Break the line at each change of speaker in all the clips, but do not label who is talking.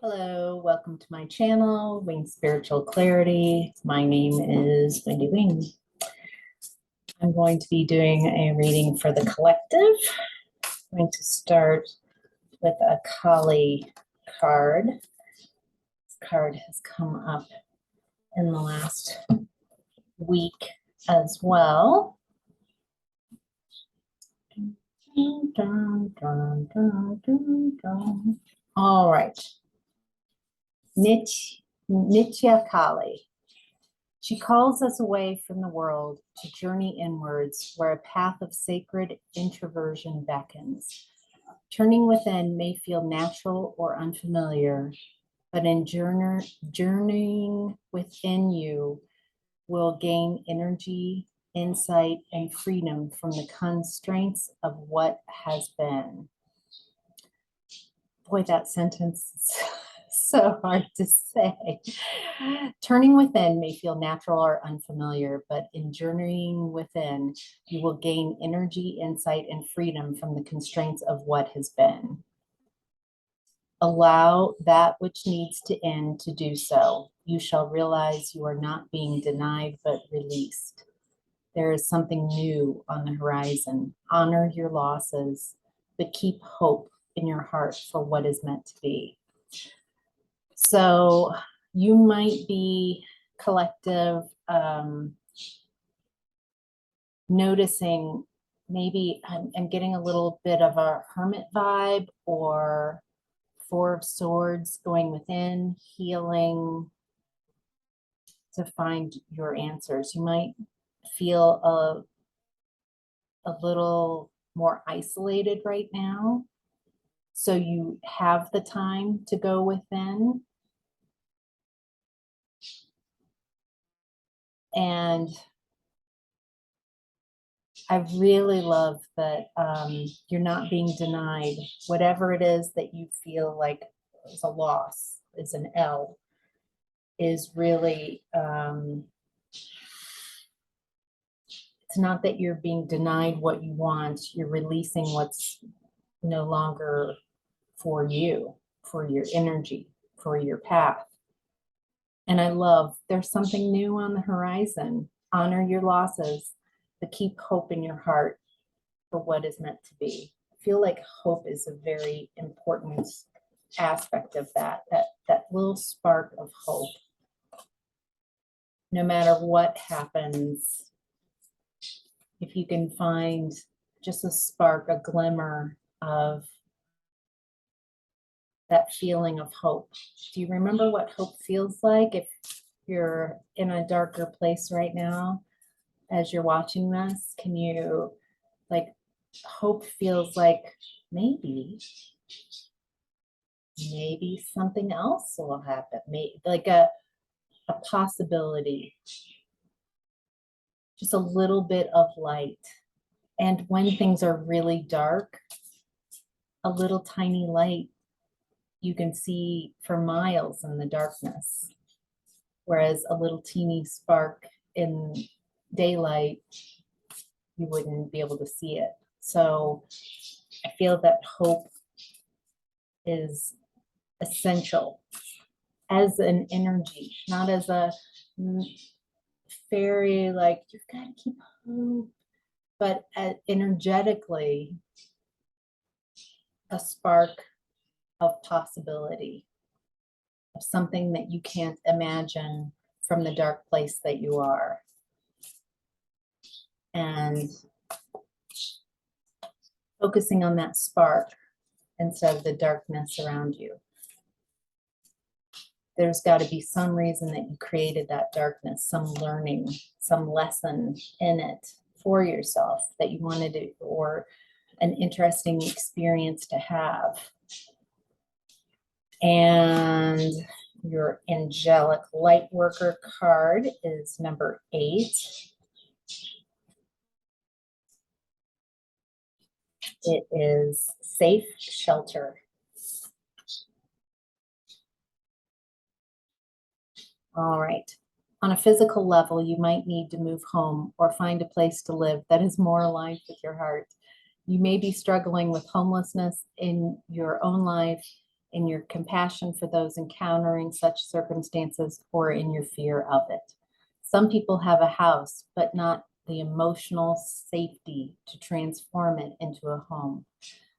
Hello, welcome to my channel, Wing Spiritual Clarity. My name is Wendy Wing. I'm going to be doing a reading for the collective. I'm going to start with a Kali card. This card has come up in the last week as well. All right. Nitya Kali. She calls us away from the world to journey inwards where a path of sacred introversion beckons. Turning within may feel natural or unfamiliar, but in journeying within you will gain energy, insight, and freedom from the constraints of what has been. Boy, that sentence is so hard to say. Turning within may feel natural or unfamiliar, but in journeying within, you will gain energy, insight, and freedom from the constraints of what has been. Allow that which needs to end to do so. You shall realize you are not being denied, but released. There is something new on the horizon. Honor your losses, but keep hope in your heart for what is meant to be. So you might be collective, noticing maybe I'm getting a little bit of a hermit vibe or Four of Swords, going within, healing to find your answers. You might feel a little more isolated right now. So you have the time to go within. And I really love that you're not being denied. Whatever it is that you feel like is a loss, is an L, is really, it's not that you're being denied what you want. You're releasing what's no longer for you, for your energy, for your path. And I love, there's something new on the horizon. Honor your losses, but keep hope in your heart for what is meant to be. I feel like hope is a very important aspect of that little spark of hope. No matter what happens, if you can find just a spark, a glimmer of that feeling of hope. Do you remember what hope feels like if you're in a darker place right now as you're watching this? Can you, like, hope feels like maybe something else will happen, maybe like a possibility, just a little bit of light. And when things are really dark, a little tiny light you can see for miles in the darkness, whereas a little teeny spark in daylight, you wouldn't be able to see it. So I feel that hope is essential as an energy, not as a fairy, like you've got to keep hope, but energetically, a spark of possibility, of something that you can't imagine from the dark place that you are. And focusing on that spark instead of the darkness around you. There's got to be some reason that you created that darkness, some learning, some lesson in it for yourself that you wanted to, or an interesting experience to have. And your Angelic Lightworker card is number 8. It is safe shelter. All right. On a physical level, you might need to move home or find a place to live that is more aligned with your heart. You may be struggling with homelessness in your own life in your compassion for those encountering such circumstances, or in your fear of it. Some people have a house, but not the emotional safety to transform it into a home.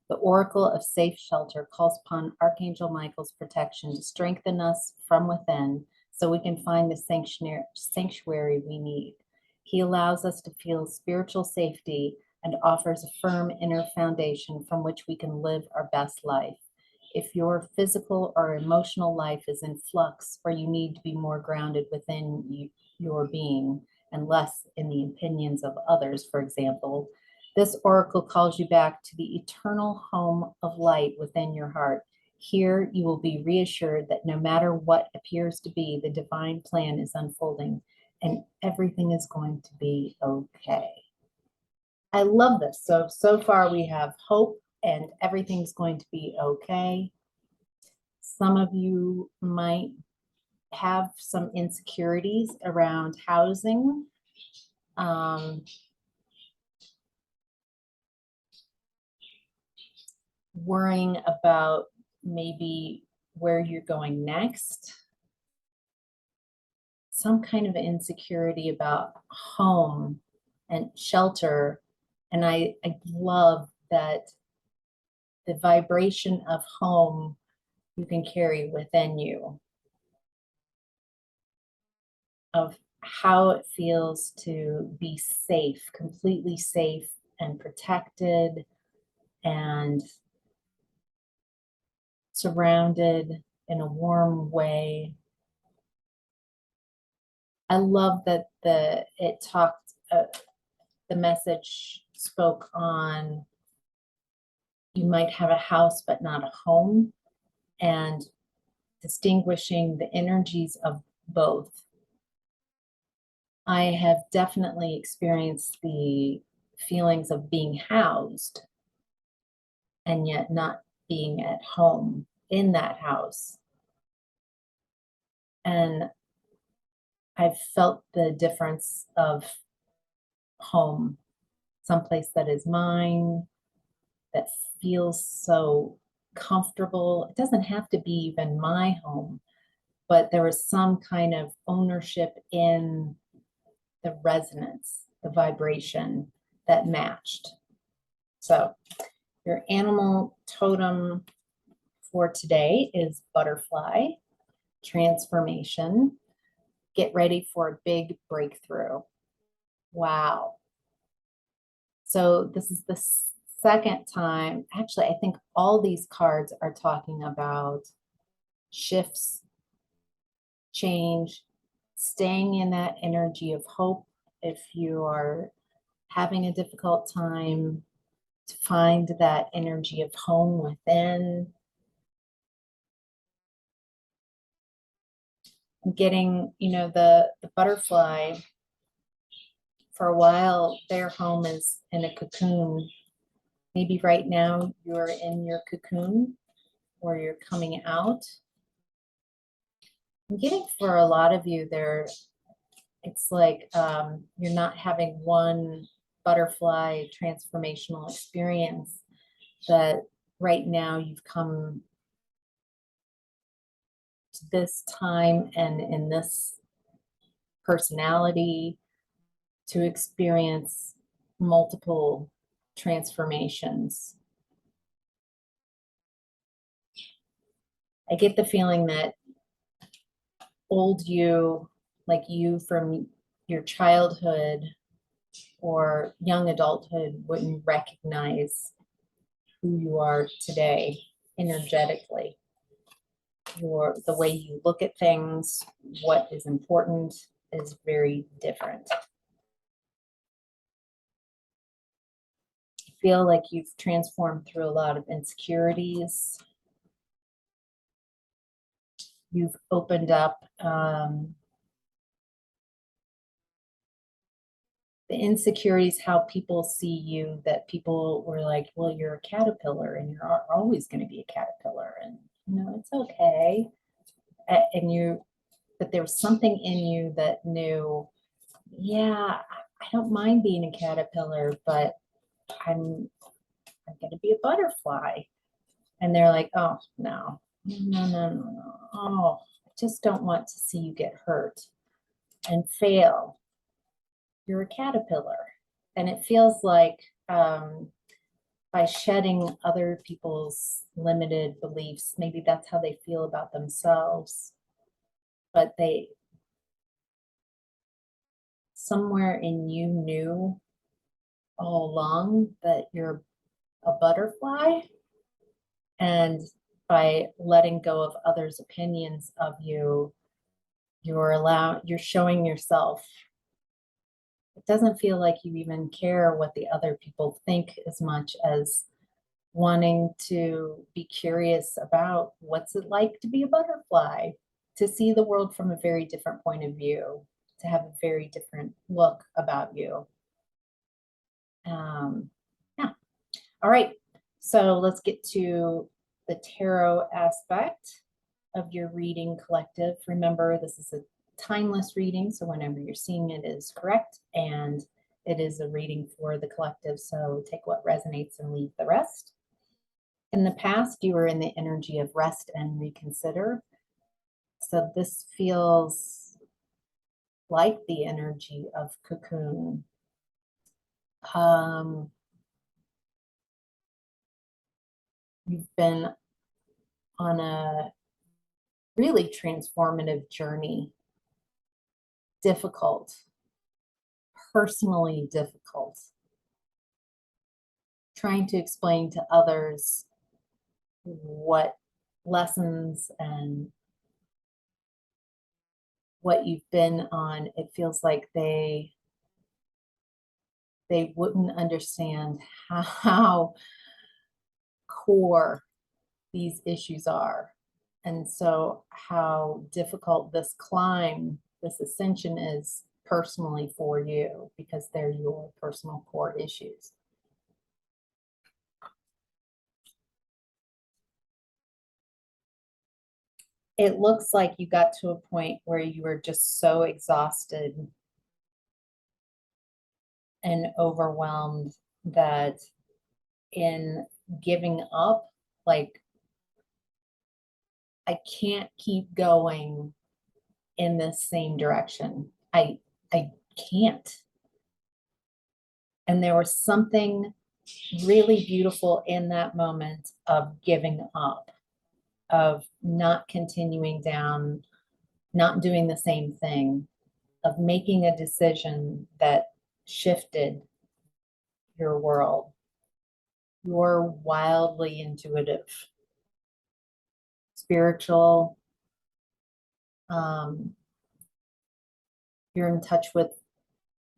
The Oracle of Safe Shelter calls upon Archangel Michael's protection to strengthen us from within so we can find the sanctuary we need. He allows us to feel spiritual safety and offers a firm inner foundation from which we can live our best life. If your physical or emotional life is in flux, or you need to be more grounded within your being and less in the opinions of others, for example, this oracle calls you back to the eternal home of light within your heart. Here you will be reassured that no matter what appears to be, the divine plan is unfolding and everything is going to be okay. I love this. So far we have hope and everything's going to be okay. Some of you might have some insecurities around housing. Worrying about maybe where you're going next. Some kind of insecurity about home and shelter. And I love that the vibration of home you can carry within you, of how it feels to be safe, completely safe and protected and surrounded in a warm way. I love that the message spoke on you might have a house but not a home, and distinguishing the energies of both. I have definitely experienced the feelings of being housed and yet not being at home in that house. And I've felt the difference of home, someplace that is mine, that feels so comfortable. It doesn't have to be even my home, but there was some kind of ownership in the resonance, the vibration that matched. So your animal totem for today is butterfly, transformation. Get ready for a big breakthrough. Wow. So this is the second time, actually, I think all these cards are talking about shifts, change, staying in that energy of hope. If you are having a difficult time, to find that energy of home within. Getting, the butterfly, for a while, their home is in a cocoon. Maybe right now you're in your cocoon or you're coming out. I'm getting for a lot of you there, it's like you're not having one butterfly transformational experience, that right now you've come to this time and in this personality to experience multiple transformations. I get the feeling that old you, like you from your childhood or young adulthood, wouldn't recognize who you are today energetically. The way you look at things, what is important, is very different. I feel like you've transformed through a lot of insecurities. You've opened up the insecurities, how people see you, that people were like, well, you're a caterpillar and you're always going to be a caterpillar, and it's okay. But there was something in you that knew, yeah, I don't mind being a caterpillar, but I'm going to be a butterfly. And they're like, oh, no, No, no, no, no. Oh, I just don't want to see you get hurt and fail. You're a caterpillar. And it feels like by shedding other people's limited beliefs, maybe that's how they feel about themselves. But they, somewhere in you knew all along that you're a butterfly. And by letting go of others' opinions of you, you're showing yourself. It doesn't feel like you even care what the other people think as much as wanting to be curious about what's it like to be a butterfly, to see the world from a very different point of view, to have a very different look about you. Yeah. All right. So let's get to the tarot aspect of your reading, collective. Remember, this is a timeless reading, so whenever you're seeing it is correct, and it is a reading for the collective, so take what resonates and leave the rest. In the past, you were in the energy of rest and reconsider. So this feels like the energy of cocoon. You've been on a really transformative journey, difficult, personally difficult, trying to explain to others what lessons and what you've been on. It feels like they wouldn't understand how core these issues are. And so how difficult this climb, this ascension is personally for you, because they're your personal core issues. It looks like you got to a point where you were just so exhausted and overwhelmed that in giving up, like, I can't keep going in this same direction. I can't. And there was something really beautiful in that moment of giving up, of not continuing down, not doing the same thing, of making a decision that shifted your world. You're wildly intuitive, spiritual. You're in touch with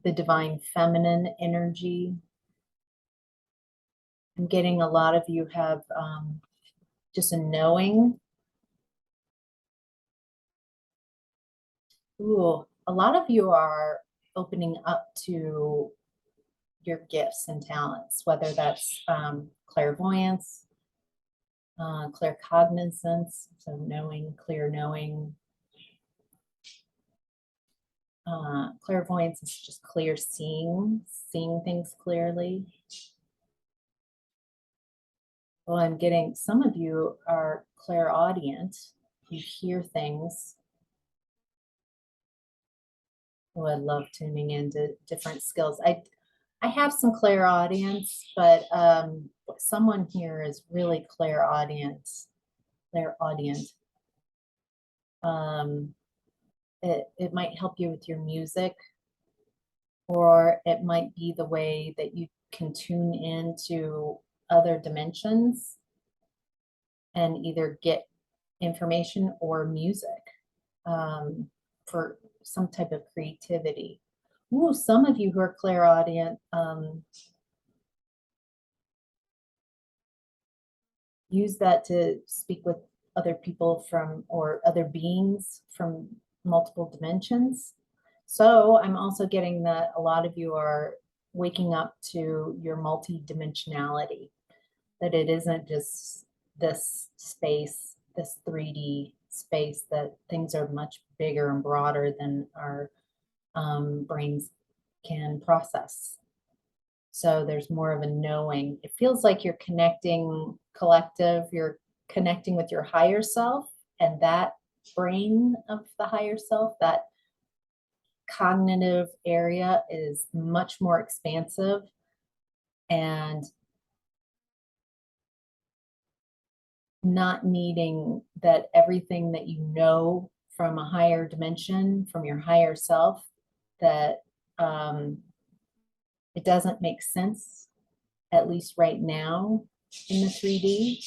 the divine feminine energy. I'm getting a lot of you have just a knowing. Ooh, a lot of you are opening up to your gifts and talents, whether that's clairvoyance, claircognizance, so knowing, clear knowing. Clairvoyance is just clear seeing things clearly. Well, I'm getting, some of you are clairaudient. You hear things. Oh, I love tuning into different skills. I have some clairaudience, but someone here is really clairaudient. It might help you with your music, or it might be the way that you can tune into other dimensions and either get information or music for some type of creativity. Ooh, some of you who are clairaudient, use that to speak with other people from, or other beings from multiple dimensions. So I'm also getting that a lot of you are waking up to your multi-dimensionality, that it isn't just this space, this 3D space, that things are much bigger and broader than our brains can process. So there's more of a knowing. It feels like you're connecting collective, you're connecting with your higher self, and that brain of the higher self, that cognitive area is much more expansive, and not needing that everything that you know from a higher dimension, from your higher self, that it doesn't make sense, at least right now in the 3D.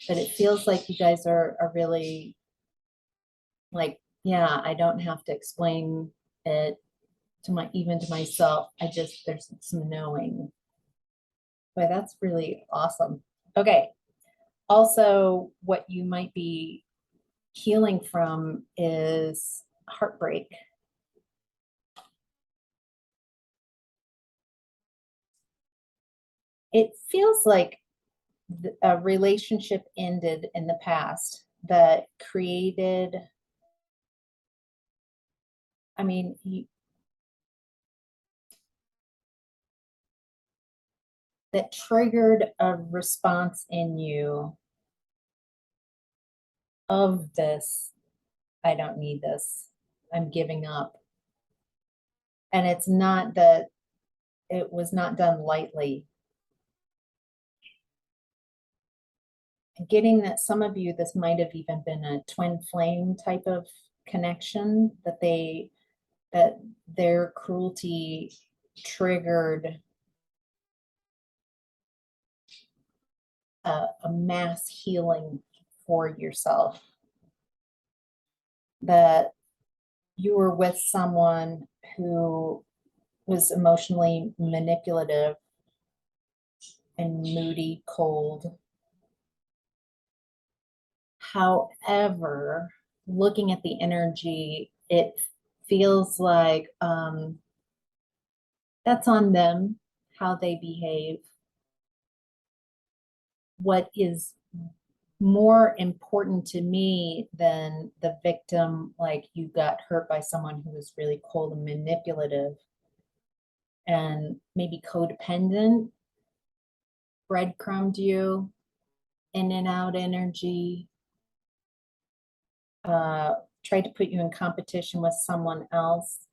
But it feels like you guys are really like, yeah, I don't have to explain it to even to myself. There's some knowing. But that's really awesome. Okay. Also, what you might be healing from is heartbreak. It feels like a relationship ended in the past that created, I mean, that triggered a response in you of this, I don't need this, I'm giving up. And it's not that it was not done lightly. Getting that some of you, this might have even been a twin flame type of connection, that their cruelty triggered a mass healing for yourself. That you were with someone who was emotionally manipulative and moody, cold. However, looking at the energy, it feels like that's on them, how they behave. What is more important to me than the victim, like you got hurt by someone who was really cold and manipulative and maybe codependent, breadcrumbed you, in and out energy, tried to put you in competition with someone else.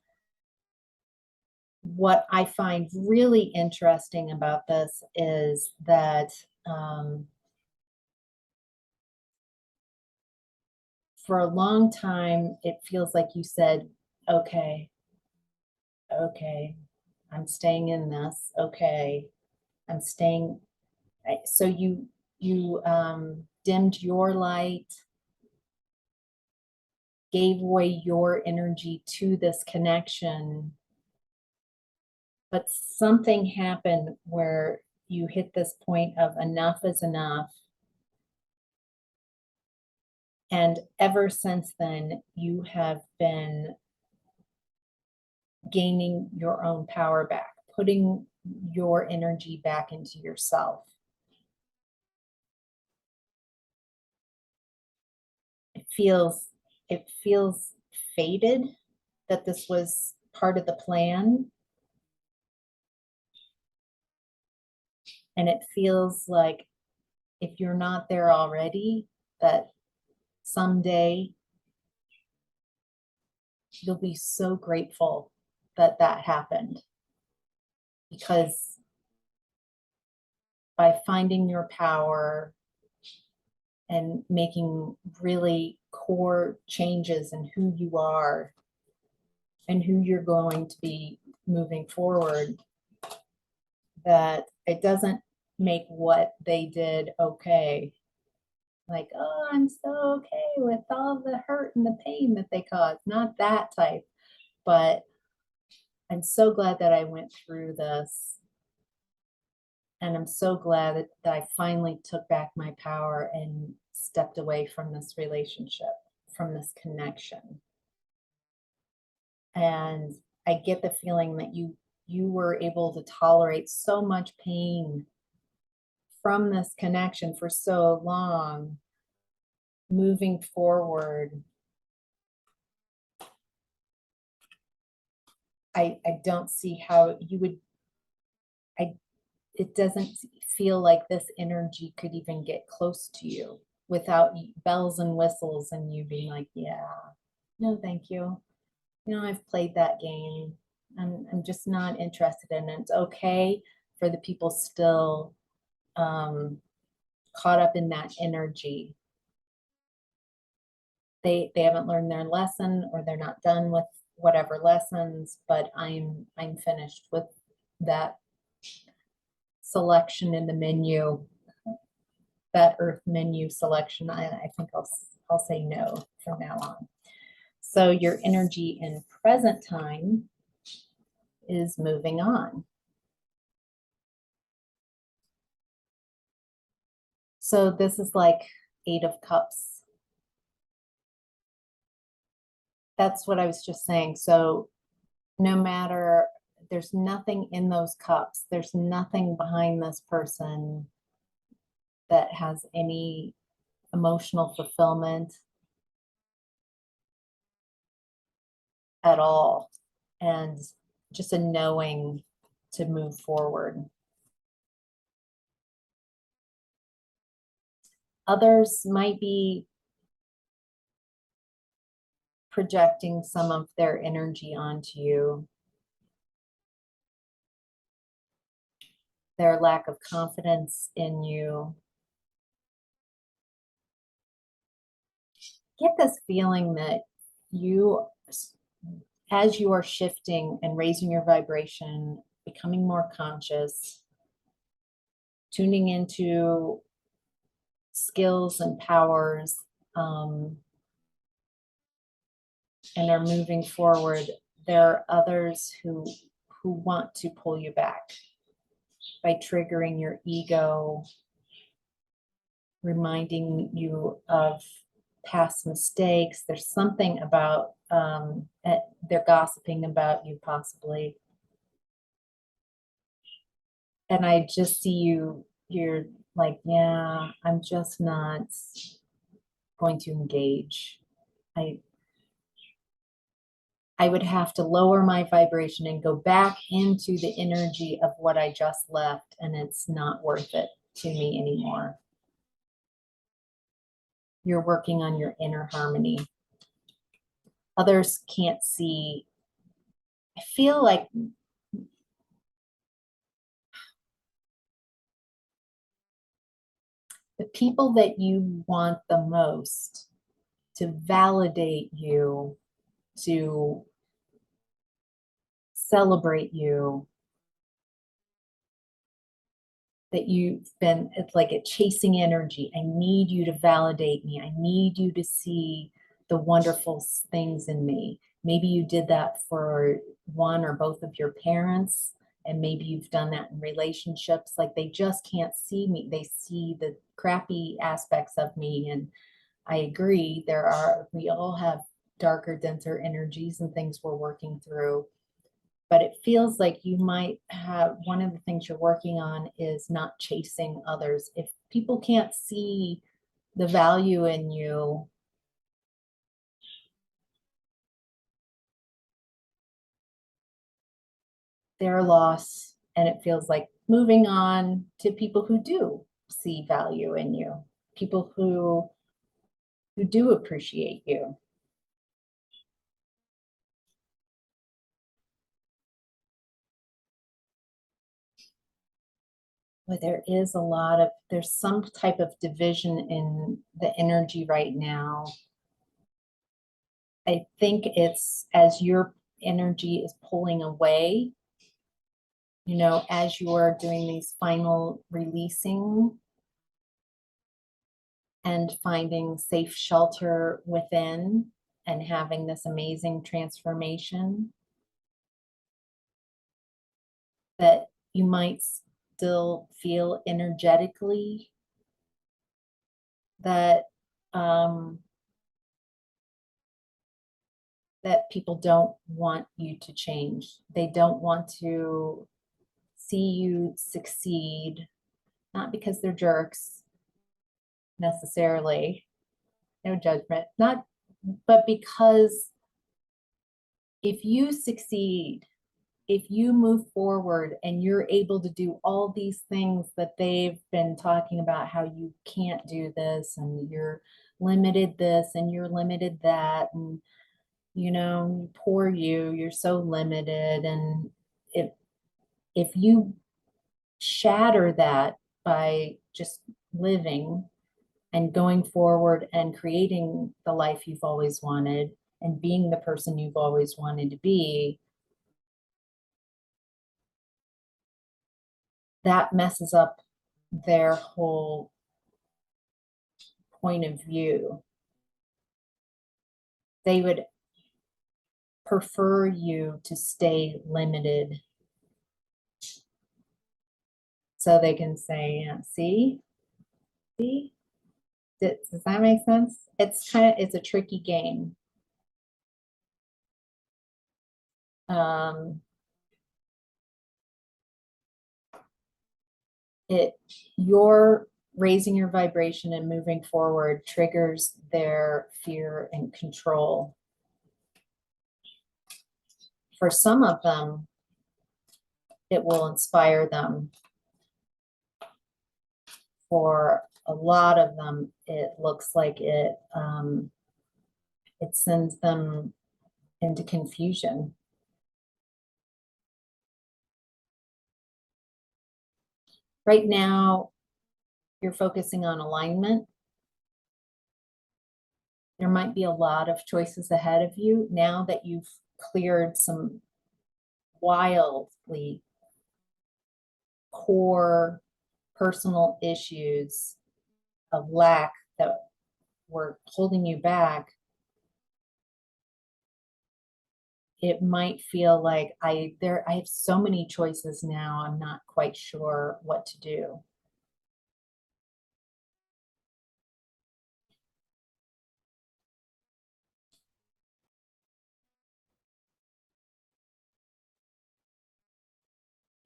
What I find really interesting about this is that for a long time, it feels like you said, okay, I'm staying in this. Okay, I'm staying. So you dimmed your light, gave away your energy to this connection, but something happened where you hit this point of enough is enough. And ever since then, you have been gaining your own power back, putting your energy back into yourself. It feels fated that this was part of the plan. And it feels like if you're not there already, that someday you'll be so grateful that that happened. Because by finding your power and making really core changes in who you are and who you're going to be moving forward, that it doesn't make what they did okay. Like, oh, I'm so okay with all the hurt and the pain that they caused. Not that type, but I'm so glad that I went through this. And I'm so glad that I finally took back my power and stepped away from this relationship, from this connection. And I get the feeling that you were able to tolerate so much pain from this connection for so long. Moving forward, I don't see how you would, it doesn't feel like this energy could even get close to you. without bells and whistles and you being like, yeah, no, thank you. I've played that game. I'm just not interested in it. It's okay for the people still caught up in that energy. They haven't learned their lesson, or they're not done with whatever lessons, but I'm finished with that selection in the menu, that earth menu selection. I think I'll say no from now on. So your energy in present time is moving on. So this is like 8 of Cups. That's what I was just saying. So no matter, there's nothing in those cups. There's nothing behind this person that has any emotional fulfillment at all. And just a knowing to move forward. Others might be projecting some of their energy onto you. Their lack of confidence in you. Get this feeling that you, as you are shifting and raising your vibration, becoming more conscious, tuning into skills and powers, and are moving forward, there are others who want to pull you back by triggering your ego, reminding you of past mistakes. There's something about they're gossiping about you possibly. And I just see you're like, yeah, I'm just not going to engage. I would have to lower my vibration and go back into the energy of what I just left, and it's not worth it to me anymore. You're working on your inner harmony. Others can't see. I feel like the people that you want the most to validate you, to celebrate you, that you've been, it's like a chasing energy. I need you to validate me. I need you to see the wonderful things in me. Maybe you did that for one or both of your parents, and maybe you've done that in relationships. Like they just can't see me. They see the crappy aspects of me. And I agree, we all have darker, denser energies and things we're working through. But it feels like you might have, one of the things you're working on is not chasing others. If people can't see the value in you, their loss, and it feels like moving on to people who do see value in you, people who do appreciate you. But there's some type of division in the energy right now. I think it's as your energy is pulling away, as you are doing these final releasing and finding safe shelter within and having this amazing transformation, that you might still feel energetically that that people don't want you to change. They don't want to see you succeed, not because they're jerks necessarily, no judgment, but because if you succeed, if you move forward and you're able to do all these things that they've been talking about, how you can't do this and you're limited this and you're limited that, and poor you're so limited. And if you shatter that by just living and going forward and creating the life you've always wanted and being the person you've always wanted to be, that messes up their whole point of view. They would prefer you to stay limited so they can say, yeah, see, does that make sense? It's a tricky game. You're raising your vibration and moving forward triggers their fear and control. For some of them, it will inspire them. For a lot of them, it looks like it sends them into confusion. Right now, you're focusing on alignment. There might be a lot of choices ahead of you now that you've cleared some wildly core personal issues of lack that were holding you back. It might feel like I have so many choices now, I'm not quite sure what to do.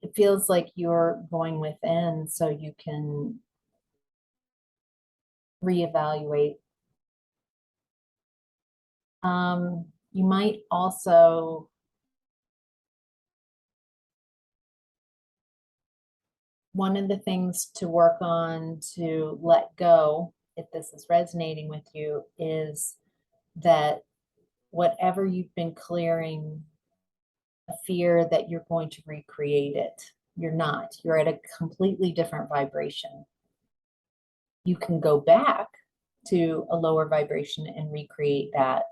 It feels like you're going within so you can reevaluate. You might also one of the things to work on to let go, if this is resonating with you, is that whatever you've been clearing, a fear that you're going to recreate it. You're not. You're at a completely different vibration. You can go back to a lower vibration and recreate that,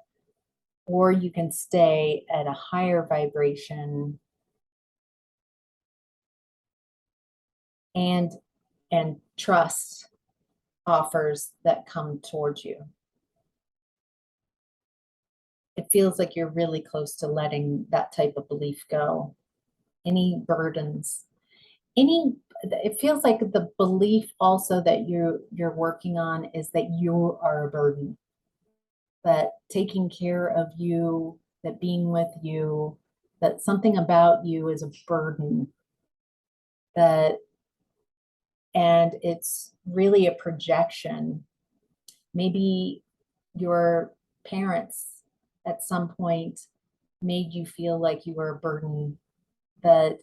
or you can stay at a higher vibration and trust offers that come towards you. It feels like you're really close to letting that type of belief go. Any burdens, it feels like the belief also that you're working on is that you are a burden, that taking care of you, that being with you, that something about you is a burden, and it's really a projection. Maybe your parents at some point made you feel like you were a burden, that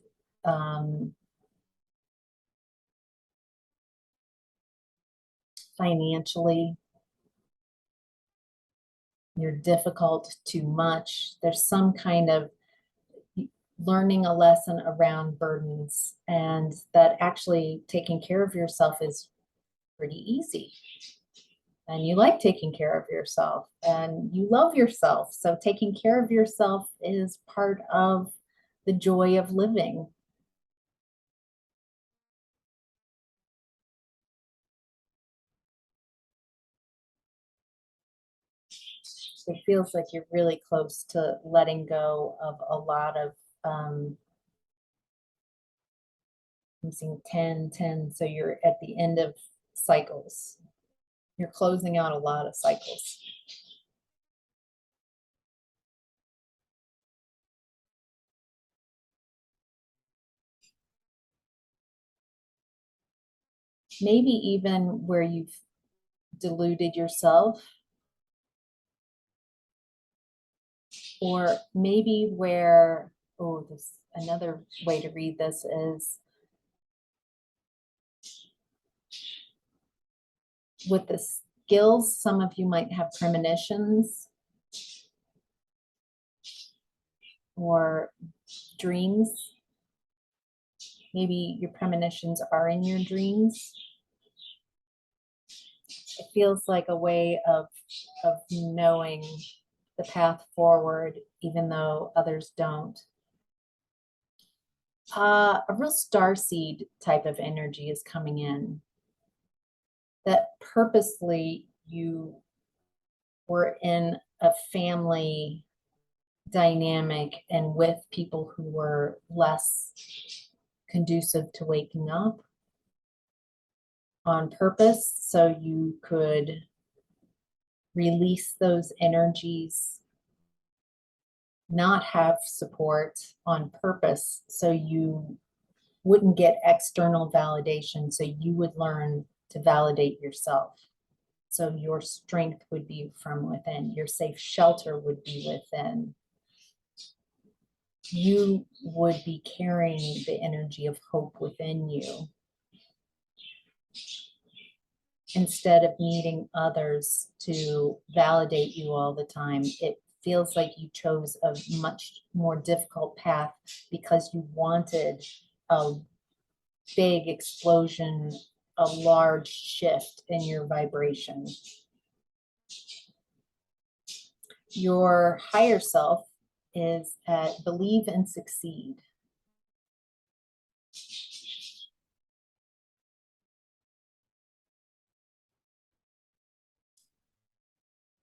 financially you're difficult, too much. There's some kind of learning a lesson around burdens, and that actually taking care of yourself is pretty easy. And you like taking care of yourself and you love yourself. So taking care of yourself is part of the joy of living. It feels like you're really close to letting go of a lot of, I'm seeing 10, 10. So you're at the end of cycles. You're closing out a lot of cycles. Maybe even where you've deluded yourself, or maybe where, oh, this another way to read this is with the skills, some of you might have premonitions or dreams. Maybe your premonitions are in your dreams. It feels like a way of knowing the path forward, even though others don't. A real starseed type of energy is coming in, that purposely you were in a family dynamic and with people who were less conducive to waking up on purpose, so you could release those energies, not have support on purpose, so you wouldn't get external validation, so you would learn to validate yourself. So your strength would be from within, your safe shelter would be within. You would be carrying the energy of hope within you, instead of needing others to validate you all the time. It feels like you chose a much more difficult path because you wanted a big explosion, a large shift in your vibration. Your higher self is at believe and succeed.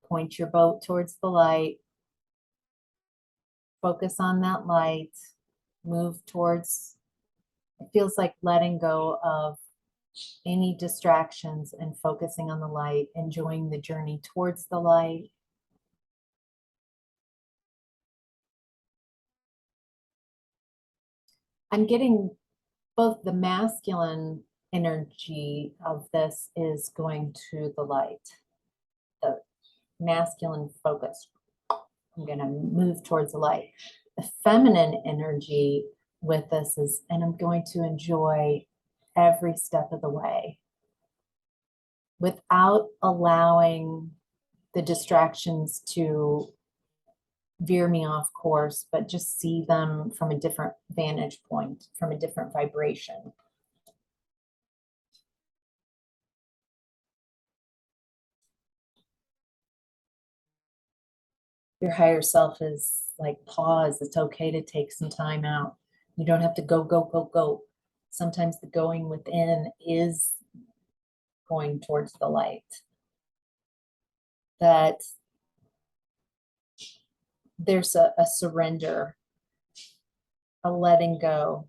Point your boat towards the light. Focus on that light. Move towards, it feels like letting go of any distractions and focusing on the light, enjoying the journey towards the light. I'm getting both the masculine energy of this is going to the light, the masculine focus. I'm going to move towards the light. The feminine energy with this is, and I'm going to enjoy every step of the way without allowing the distractions to veer me off course, but just see them from a different vantage point, from a different vibration. Your higher self is like, pause. It's okay to take some time out. You don't have to go, go, go, go. Sometimes the going within is going towards the light. That there's a surrender, a letting go.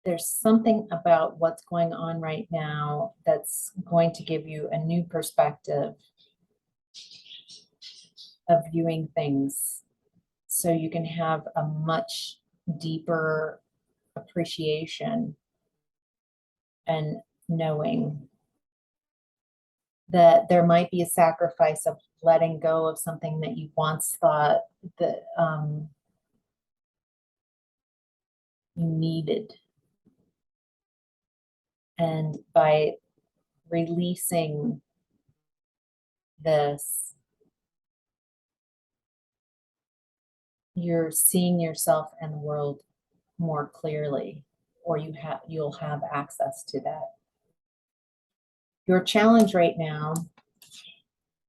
There's something about what's going on right now that's going to give you a new perspective of viewing things, so you can have a much deeper appreciation and knowing that there might be a sacrifice of letting go of something that you once thought that you needed. And by releasing this, you're seeing yourself and the world more clearly, or you'll have access to that. Your challenge right now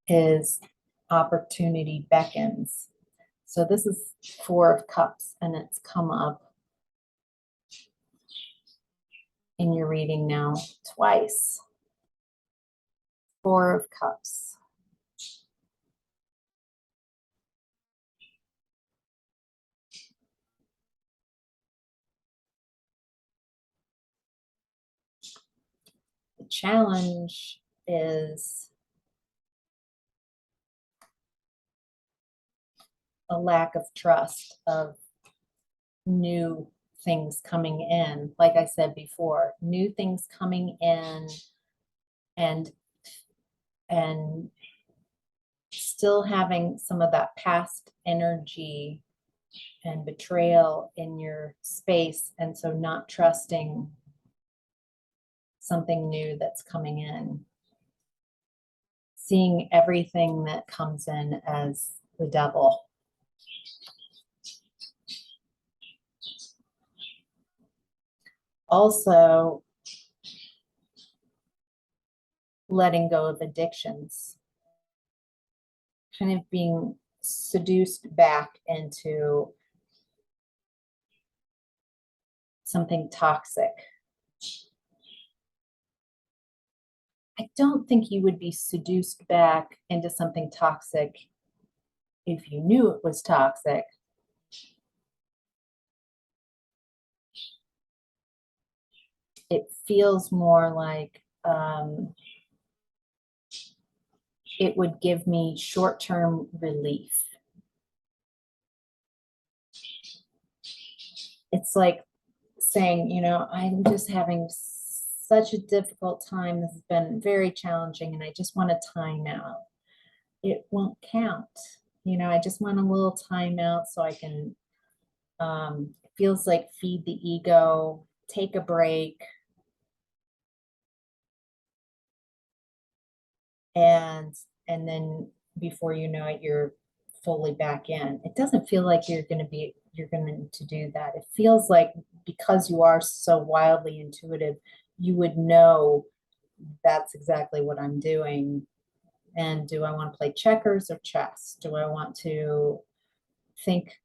is opportunity beckons. So this is 4 of Cups, and it's come up in your reading now twice. 4 of Cups. The challenge is a lack of trust of new things coming in. Like I said before, new things coming in and still having some of that past energy and betrayal in your space, and so not trusting something new that's coming in. Seeing everything that comes in as the devil. Also, letting go of addictions. Kind of being seduced back into something toxic. I don't think you would be seduced back into something toxic if you knew it was toxic. It feels more like it would give me short-term relief. It's like saying, you know, I'm just having such a difficult time. This has been very challenging, and I just want a timeout. It won't count. You know, I just want a little timeout so I can, it feels like feed the ego, take a break. And then before you know it, you're fully back in. It doesn't feel like you're going to do that. It feels like because you are so wildly intuitive, you would know that's exactly what I'm doing. And do I want to play checkers or chess? Do I want to think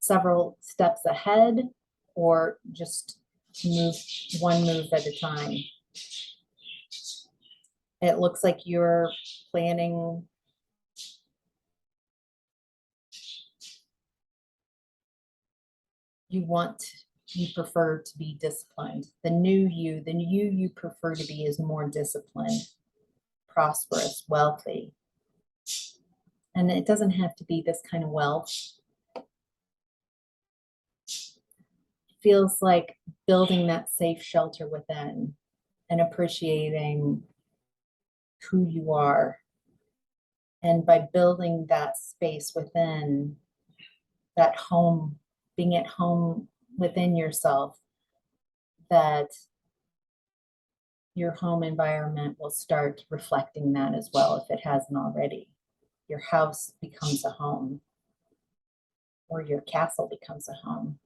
several steps ahead, or just move one move at a time? It looks like you're planning you prefer to be disciplined. The new you prefer to be is more disciplined, prosperous, wealthy. And it doesn't have to be this kind of wealth. It feels like building that safe shelter within and appreciating who you are. And by building that space within, that home, being at home within yourself, that your home environment will start reflecting that as well if it hasn't already. Your house becomes a home, or your castle becomes a home.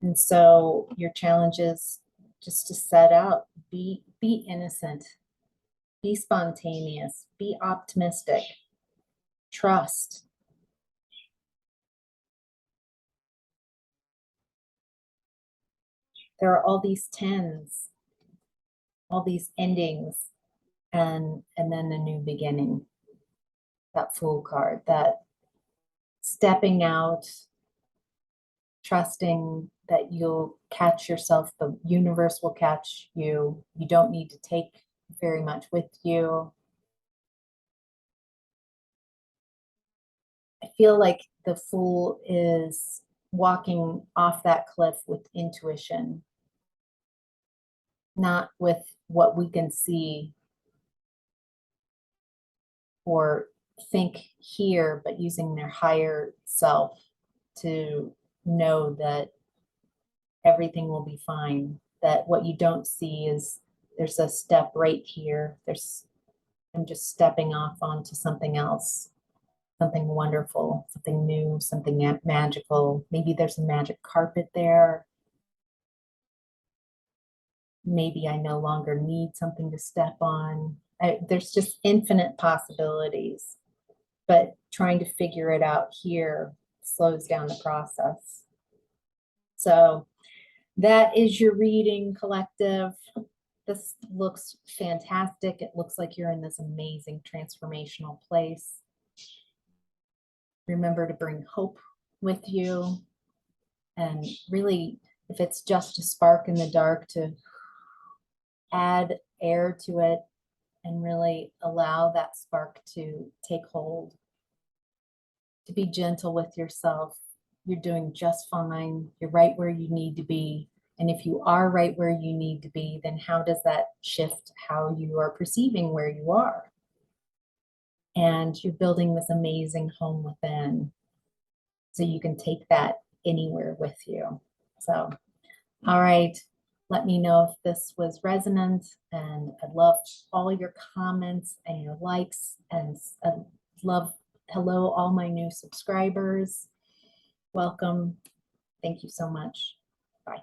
And so your challenge is just to set out, be innocent, be spontaneous, be optimistic, trust. There are all these tens, all these endings, and then a new beginning. That Fool card, that stepping out, trusting that you'll catch yourself, the universe will catch you. You don't need to take very much with you. I feel like the Fool is walking off that cliff with intuition, not with what we can see or think here, but using their higher self to know that everything will be fine. That what you don't see is there's a step right here. I'm just stepping off onto something else, something wonderful, something new, something magical. Maybe there's a magic carpet there. Maybe I no longer need something to step on. There's just infinite possibilities, but trying to figure it out here slows down the process. So that is your reading, collective. This looks fantastic. It looks like you're in this amazing transformational place. Remember to bring hope with you. And really, if it's just a spark in the dark, to add air to it and really allow that spark to take hold. To be gentle with yourself. You're doing just fine. You're right where you need to be. And if you are right where you need to be, then how does that shift how you are perceiving where you are? And you're building this amazing home within. So you can take that anywhere with you. So, all right. Let me know if this was resonant, and I'd love all your comments and your likes, and love, hello, all my new subscribers. Welcome. Thank you so much. Bye.